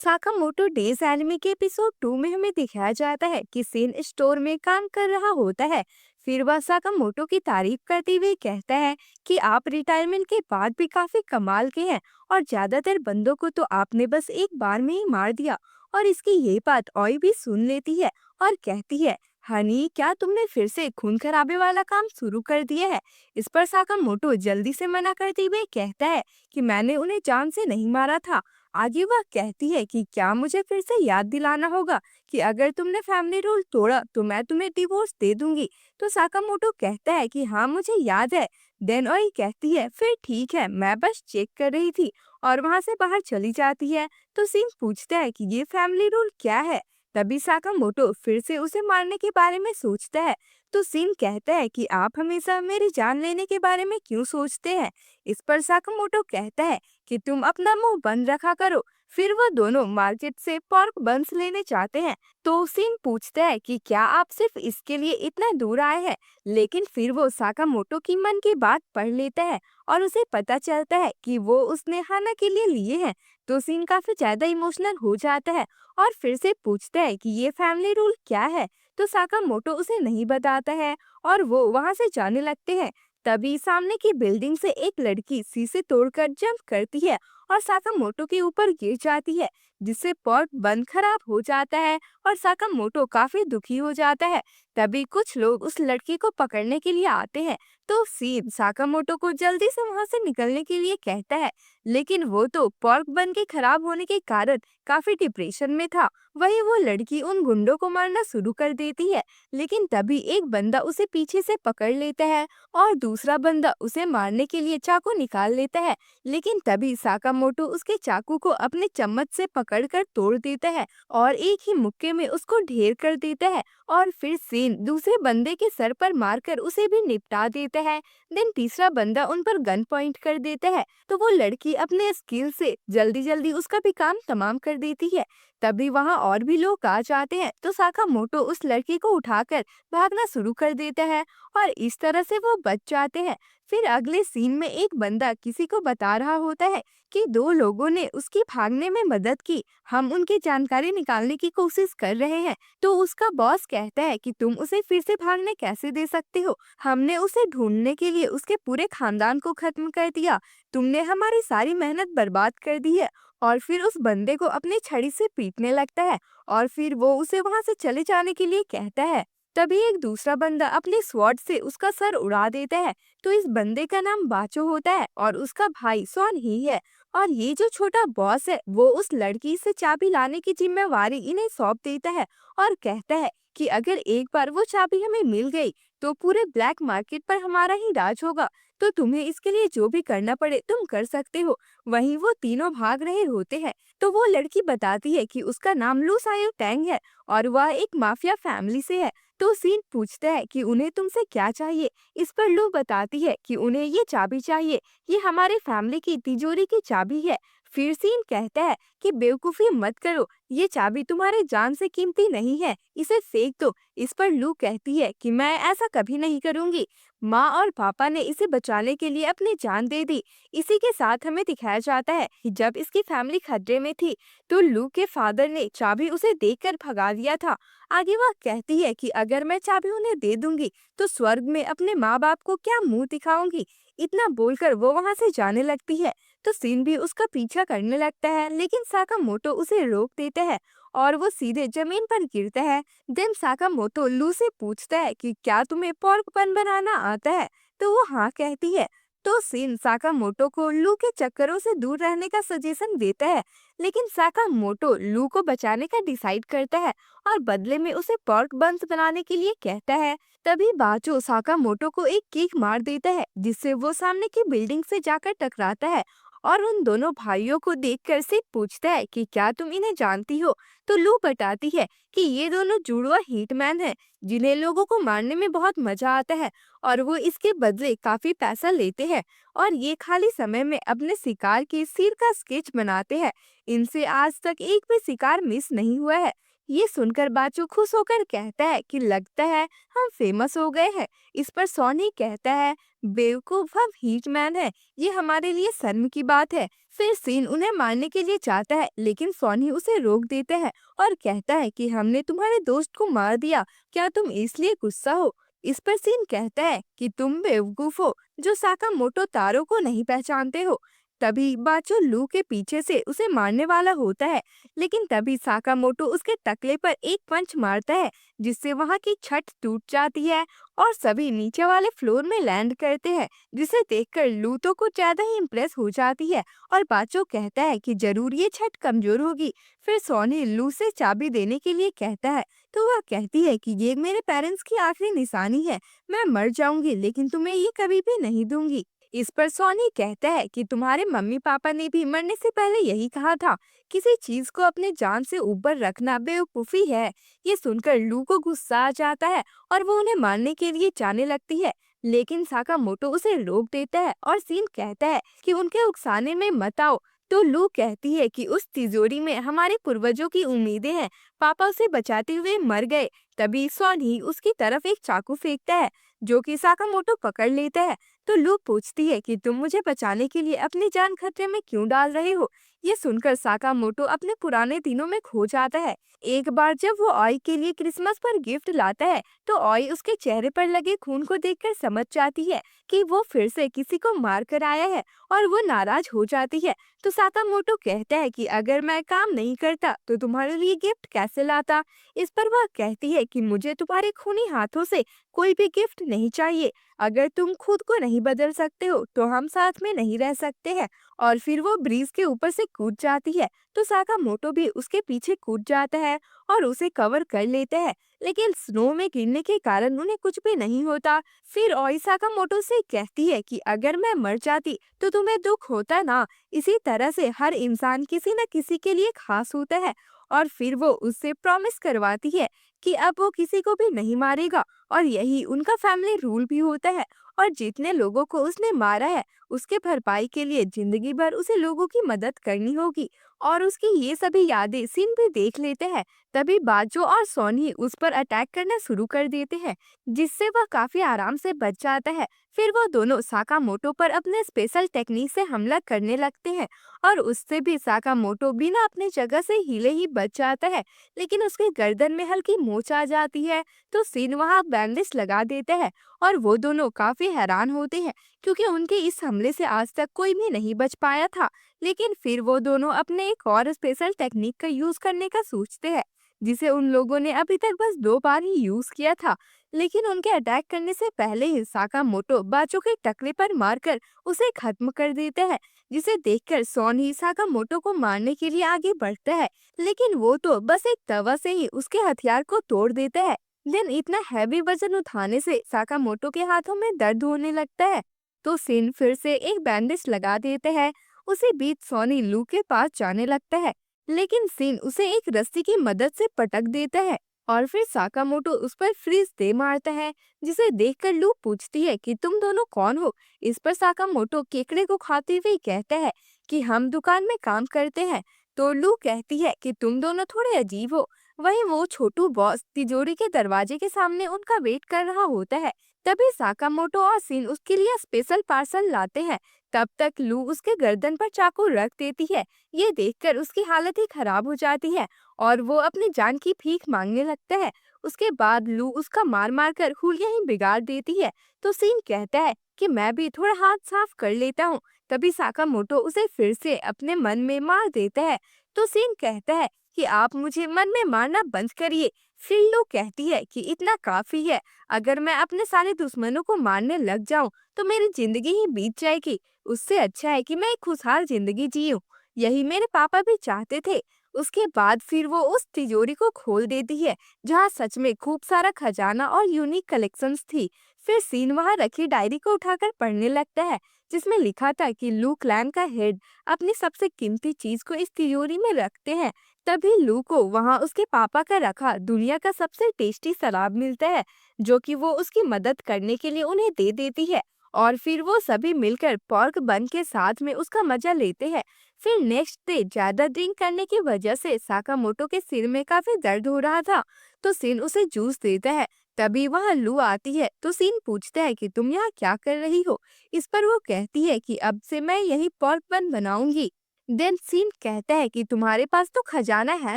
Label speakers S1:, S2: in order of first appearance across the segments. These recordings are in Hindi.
S1: साकामोटो डेज एनिमे के एपिसोड 2 में हमें दिखाया जाता है कि सीन स्टोर में काम कर रहा होता है। फिर वह साकामोटो की तारीफ करते हुए कहता है कि आप रिटायरमेंट के बाद भी काफी कमाल के हैं और ज्यादातर बंदों को तो आपने बस एक बार में ही मार दिया। और इसकी ये बात ओई भी सुन लेती है और कहती है, हनी क्या तुमने फिर से खून खराबे वाला काम शुरू कर दिया है। इस पर साकामोटो जल्दी से मना करते हुए कहता है कि मैंने उन्हें जान से नहीं मारा था। आगे वह कहती है कि क्या मुझे फिर से याद दिलाना होगा कि अगर तुमने फैमिली रूल तोड़ा तो मैं तुम्हें डिवोर्स दे दूंगी। तो साकामोटो कहता है कि हाँ मुझे याद है। देन ओई कहती है फिर ठीक है, मैं बस चेक कर रही थी, और वहां से बाहर चली जाती है। तो सिंह पूछता है कि ये फैमिली रूल क्या है। तभी साकामोटो फिर से उसे मारने के बारे में सोचता है। तो सिंह कहता है कि आप हमेशा मेरी जान लेने के बारे में क्यों सोचते हैं। इस पर साकामोटो कहता है कि तुम अपना मुंह बंद रखा करो। फिर वो दोनों मार्केट से पोर्क बंस लेने जाते हैं। तो सीन पूछता है कि क्या आप सिर्फ इसके लिए इतना दूर आए हैं। लेकिन फिर वो साकामोटो की मन की बात पढ़ लेता है और उसे पता चलता है कि वो उसने हाना के लिए लिए हैं। तो सीन काफी ज्यादा इमोशनल हो जाता है और फिर से पूछता है कि ये फैमिली रूल क्या है। तो साकामोटो उसे नहीं बताता है और वो वहां से जाने लगते हैं। तभी सामने की बिल्डिंग से एक लड़की शीशे तोड़कर जंप करती है और साकामोटो के ऊपर गिर जाती है, जिससे पॉट बंद खराब हो जाता है और साकामोटो काफी दुखी हो जाता है। तभी कुछ लोग उस लड़की को पकड़ने के लिए आते हैं। तो सीन साकामोटो को जल्दी से वहां से निकलने के लिए कहता है, लेकिन वो तो पॉर्क बन के खराब होने के कारण काफी डिप्रेशन में था। वही वो लड़की उन गुंडों को मारना शुरू कर देती है। लेकिन तभी एक बंदा उसे पीछे से पकड़ लेता है और दूसरा बंदा उसे मारने के लिए चाकू निकाल लेता है। लेकिन तभी साकामोटो उसके चाकू को अपने चम्मच से पकड़कर तोड़ देता है और एक ही मुक्के में उसको ढेर कर देता है। और फिर सेन दूसरे बंदे के सर पर मारकर उसे भी निपटा देता है। देन तीसरा बंदा उन पर गन पॉइंट कर देता है। तो वो लड़की अपने स्किल से जल्दी जल्दी उसका भी काम तमाम कर देती है। तभी वहाँ और भी लोग आ जाते हैं। तो साकामोटो उस लड़की को उठाकर भागना शुरू कर देता है और इस तरह से वो बच जाते हैं। फिर अगले सीन में एक बंदा किसी को बता रहा होता है कि दो लोगों ने उसकी भागने में मदद की, हम उनकी जानकारी निकालने की कोशिश कर रहे हैं। तो उसका बॉस कहता है कि तुम उसे फिर से भागने कैसे दे सकते हो, हमने उसे ढूंढने के लिए उसके पूरे खानदान को खत्म कर दिया, तुमने हमारी सारी मेहनत बर्बाद कर दी है। और फिर उस बंदे को अपनी छड़ी से पीटने लगता है और फिर वो उसे वहां से चले जाने के लिए कहता है। तभी एक दूसरा बंदा अपने स्वॉर्ड से उसका सर उड़ा देता है। तो इस बंदे का नाम बाचो होता है और उसका भाई सॉन ही है। और ये जो छोटा बॉस है वो उस लड़की से चाबी लाने की जिम्मेवारी इन्हें सौंप देता है और कहता है कि अगर एक बार वो चाबी हमें मिल गई तो पूरे ब्लैक मार्केट पर हमारा ही राज होगा। तो तुम्हें इसके लिए जो भी करना पड़े तुम कर सकते हो। वहीं वो तीनों भाग रहे होते हैं। तो वो लड़की बताती है कि उसका नाम लू सायो टैंग है और वह एक माफिया फैमिली से है। तो सीन पूछता है कि उन्हें तुमसे क्या चाहिए। इस पर लू बताती है कि उन्हें ये चाबी चाहिए, ये हमारे फैमिली की तिजोरी की चाबी है। फिर सीन कहता है कि बेवकूफी मत करो, ये चाबी तुम्हारे जान से कीमती नहीं है, इसे फेंक दो। इस पर लू कहती है कि मैं ऐसा कभी नहीं करूंगी, माँ और पापा ने इसे बचाने के लिए अपनी जान दे दी। इसी के साथ हमें दिखाया जाता है कि जब इसकी फैमिली खतरे में थी तो लू के फादर ने चाबी उसे देकर भगा दिया था। आगे वह कहती है कि अगर मैं चाबी उन्हें दे दूंगी तो स्वर्ग में अपने माँ बाप को क्या मुंह दिखाऊंगी। इतना बोलकर वो वहां से जाने लगती है। तो सीन भी उसका पीछा करने लगता है, लेकिन साकामोटो उसे रोक देता है और वो सीधे जमीन पर गिरता है। देन साकामोटो लू से पूछता है कि क्या तुम्हें पोर्क बन बनाना आता है। तो वो हाँ कहती है। तो सीन साकामोटो को लू के चक्करों से दूर रहने का सजेशन देता है, लेकिन साकामोटो लू को बचाने का डिसाइड करता है और बदले में उसे पोर्क बन्स बनाने के लिए कहता है। तभी बाचो साकामोटो को एक किक मार देता है, जिससे वो सामने की बिल्डिंग से जाकर टकराता है और उन दोनों भाइयों को देखकर सिर्फ पूछता है कि क्या तुम इन्हें जानती हो। तो लू बताती है कि ये दोनों जुड़वा हिटमैन हैं, जिन्हें लोगों को मारने में बहुत मजा आता है और वो इसके बदले काफी पैसा लेते हैं और ये खाली समय में अपने शिकार के सिर का स्केच बनाते हैं। इनसे आज तक एक भी शिकार मिस नहीं हुआ है। ये सुनकर बाचू खुश होकर कहता है कि लगता है हम फेमस हो गए हैं। इस पर सोनी कहता है, बेवकूफ, हम हीटमैन है, ये हमारे लिए शर्म की बात है। फिर सीन उन्हें मारने के लिए चाहता है, लेकिन सोनी उसे रोक देता है और कहता है कि हमने तुम्हारे दोस्त को मार दिया, क्या तुम इसलिए गुस्सा हो? इस पर सीन कहता है कि तुम बेवकूफ हो जो साकामोटो तारो को नहीं पहचानते हो। तभी बाचो लू के पीछे से उसे मारने वाला होता है, लेकिन तभी साकामोटो उसके टकले पर एक पंच मारता है, जिससे वहां की छत टूट जाती है और सभी नीचे वाले फ्लोर में लैंड करते हैं, जिसे देखकर लू तो कुछ ज्यादा ही इम्प्रेस हो जाती है और बाचो कहता है कि जरूर ये छत कमजोर होगी। फिर सोनी लू से चाबी देने के लिए कहता है, तो वह कहती है कि ये मेरे पेरेंट्स की आखिरी निशानी है, मैं मर जाऊंगी लेकिन तुम्हें ये कभी भी नहीं दूंगी। इस पर सोनी कहता है कि तुम्हारे मम्मी पापा ने भी मरने से पहले यही कहा था, किसी चीज को अपने जान से ऊपर रखना बेवकूफी है। ये सुनकर लू को गुस्सा आ जाता है और वो उन्हें मारने के लिए जाने लगती है, लेकिन साकामोटो उसे रोक देता है और सीन कहता है कि उनके उकसाने में मत आओ। तो लू कहती है कि उस तिजोरी में हमारे पूर्वजों की उम्मीदें हैं, पापा उसे बचाते हुए मर गए। तभी सोनी उसकी तरफ एक चाकू फेंकता है, जो कि साकामोटो पकड़ लेता है। तो लू पूछती है कि तुम मुझे बचाने के लिए अपनी जान खतरे में क्यों डाल रहे हो? ये सुनकर साकामोटो अपने पुराने दिनों में खो जाता है। एक बार जब वो ऑय के लिए क्रिसमस पर गिफ्ट लाता है, तो ऑय उसके चेहरे पर लगे खून को देखकर समझ जाती है कि वो फिर से किसी को मार कर आया है और वो नाराज हो जाती है। तो साकामोटो कहता है कि अगर मैं काम नहीं करता तो तुम्हारे लिए गिफ्ट कैसे लाता? इस पर वह कहती है कि मुझे तुम्हारे खूनी हाथों से कोई भी गिफ्ट नहीं चाहिए। अगर तुम खुद को नहीं बदल सकते हो तो हम साथ में नहीं रह सकते हैं। और फिर वो ब्रीज के ऊपर से कूद जाती है, तो साकामोटो भी उसके पीछे कूद जाता है और उसे कवर कर लेता है, लेकिन स्नो में गिरने के कारण उन्हें कुछ भी नहीं होता। फिर ओई साकामोटो से कहती है कि अगर मैं मर जाती तो तुम्हें दुख होता ना, इसी तरह से हर इंसान किसी न किसी के लिए खास होता है। और फिर वो उससे प्रॉमिस करवाती है कि अब वो किसी को भी नहीं मारेगा और यही उनका फैमिली रूल भी होता है। और जितने लोगों को उसने मारा है उसके भरपाई के लिए जिंदगी भर उसे लोगों की मदद करनी होगी। और उसकी ये सभी यादें सीन भी देख लेते हैं। तभी बाजो और सोनी उस पर अटैक करना शुरू कर देते हैं, जिससे वह काफी आराम से बच जाता है। फिर वो दोनों साकामोटो पर अपने स्पेशल टेक्निक से हमला करने लगते हैं और उससे भी साकामोटो बिना अपने जगह से हिले ही बच जाता है, लेकिन उसके गर्दन में हल्की मोच आ जाती है। तो सीन वहां बैंडेज लगा देता है और वो दोनों काफी हैरान होते हैं, क्योंकि उनके इस हमले से आज तक कोई भी नहीं बच पाया था। लेकिन फिर वो दोनों अपने एक और स्पेशल टेक्निक का यूज करने का सोचते हैं, जिसे उन लोगों ने अभी तक बस 2 बार ही यूज किया था। लेकिन उनके अटैक करने से पहले ही साकामोटो बाचो के टकले पर मारकर उसे खत्म कर देते हैं, जिसे देखकर सोनी साकामोटो को मारने के लिए आगे बढ़ता है, लेकिन वो तो बस एक तवा से ही उसके हथियार को तोड़ देता है। देन इतना हैवी वजन उठाने से साकामोटो के हाथों में दर्द होने लगता है। तो सिन फिर से एक बैंडेज लगा देते हैं। उसी बीच सोनी लू के पास जाने लगता है, लेकिन सिन उसे एक रस्सी की मदद से पटक देता है और फिर साकामोटो उस पर फ्रीज दे मारता है, जिसे देखकर लू पूछती है कि तुम दोनों कौन हो? इस पर साकामोटो केकड़े को खाते हुए कहता है कि हम दुकान में काम करते हैं। तो लू कहती है कि तुम दोनों थोड़े अजीब हो। वहीं वो छोटू बॉस तिजोरी के दरवाजे के सामने उनका वेट कर रहा होता है। तभी साकामोटो और सिन उसके लिए स्पेशल पार्सल लाते हैं। तब तक लू उसके गर्दन पर चाकू रख देती है। ये देखकर उसकी हालत ही खराब हो जाती है और वो अपनी जान की भीख मांगने लगता है। उसके बाद लू उसका मार मार कर हुलिया ही बिगाड़ देती है। तो सीन कहता है कि मैं भी थोड़ा हाथ साफ कर लेता हूँ। तभी साकामोटो उसे फिर से अपने मन में मार देता है। तो सीन कहता है कि आप मुझे मन में मारना बंद करिए। फिर लू कहती है कि इतना काफी है, अगर मैं अपने सारे दुश्मनों को मारने लग जाऊं तो मेरी जिंदगी ही बीत जाएगी। उससे अच्छा है कि मैं एक खुशहाल जिंदगी जीऊं। यही मेरे पापा भी चाहते थे। उसके बाद फिर वो उस तिजोरी को खोल देती है, जहाँ सच में खूब सारा खजाना और यूनिक कलेक्शंस थी। फिर सीन वहाँ रखी डायरी को उठाकर पढ़ने लगता है, जिसमें लिखा था कि लू क्लैन का हेड अपनी सबसे कीमती चीज को इस तिजोरी में रखते हैं। तभी लू को वहाँ उसके पापा का रखा दुनिया का सबसे टेस्टी शराब मिलता है, जो कि वो उसकी मदद करने के लिए उन्हें दे देती है। और फिर वो सभी मिलकर पॉर्क बन के साथ में उसका मजा लेते हैं। फिर नेक्स्ट डे ज्यादा ड्रिंक करने की वजह से साकामोटो के सिर में काफी दर्द हो रहा था, तो सिन उसे जूस देता है। तभी वहाँ लू आती है, तो सिन पूछता है कि तुम यहाँ क्या कर रही हो। इस पर वो कहती है कि अब से मैं यही पॉर्क बन बनाऊंगी। देन सीन कहता है कि तुम्हारे पास तो खजाना है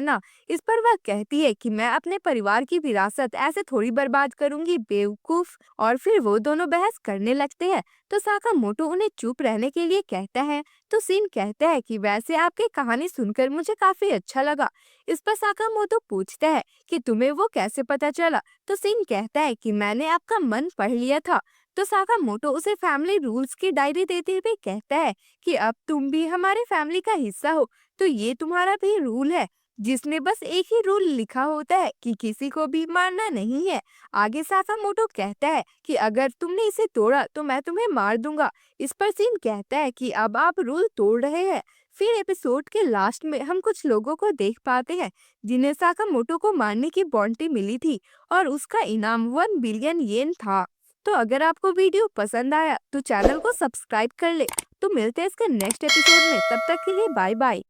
S1: ना। इस पर वह कहती है कि मैं अपने परिवार की विरासत ऐसे थोड़ी बर्बाद करूंगी, बेवकूफ। और फिर वो दोनों बहस करने लगते हैं, तो साकामोटो उन्हें चुप रहने के लिए कहता है। तो सीन कहता है कि वैसे आपकी कहानी सुनकर मुझे काफी अच्छा लगा। इस पर साकामोटो पूछता है कि तुम्हें वो कैसे पता चला। तो सीन कहता है कि मैंने आपका मन पढ़ लिया था। तो साकामोटो उसे फैमिली रूल्स की डायरी देते हुए कहता है कि अब तुम भी हमारे फैमिली का हिस्सा हो, तो ये तुम्हारा भी रूल है, जिसमें बस एक ही रूल लिखा होता है कि किसी को भी मारना नहीं है। आगे साकामोटो कहता है कि अगर तुमने इसे तोड़ा तो मैं तुम्हें मार दूंगा। इस पर सीन कहता है कि अब आप रूल तोड़ रहे हैं। फिर एपिसोड के लास्ट में हम कुछ लोगों को देख पाते हैं जिन्हें साकामोटो को मारने की बाउंटी मिली थी, और उसका इनाम 1 बिलियन येन था। तो अगर आपको वीडियो पसंद आया तो चैनल को सब्सक्राइब कर ले। तो मिलते हैं इसके नेक्स्ट एपिसोड में, तब तक के लिए बाय बाय।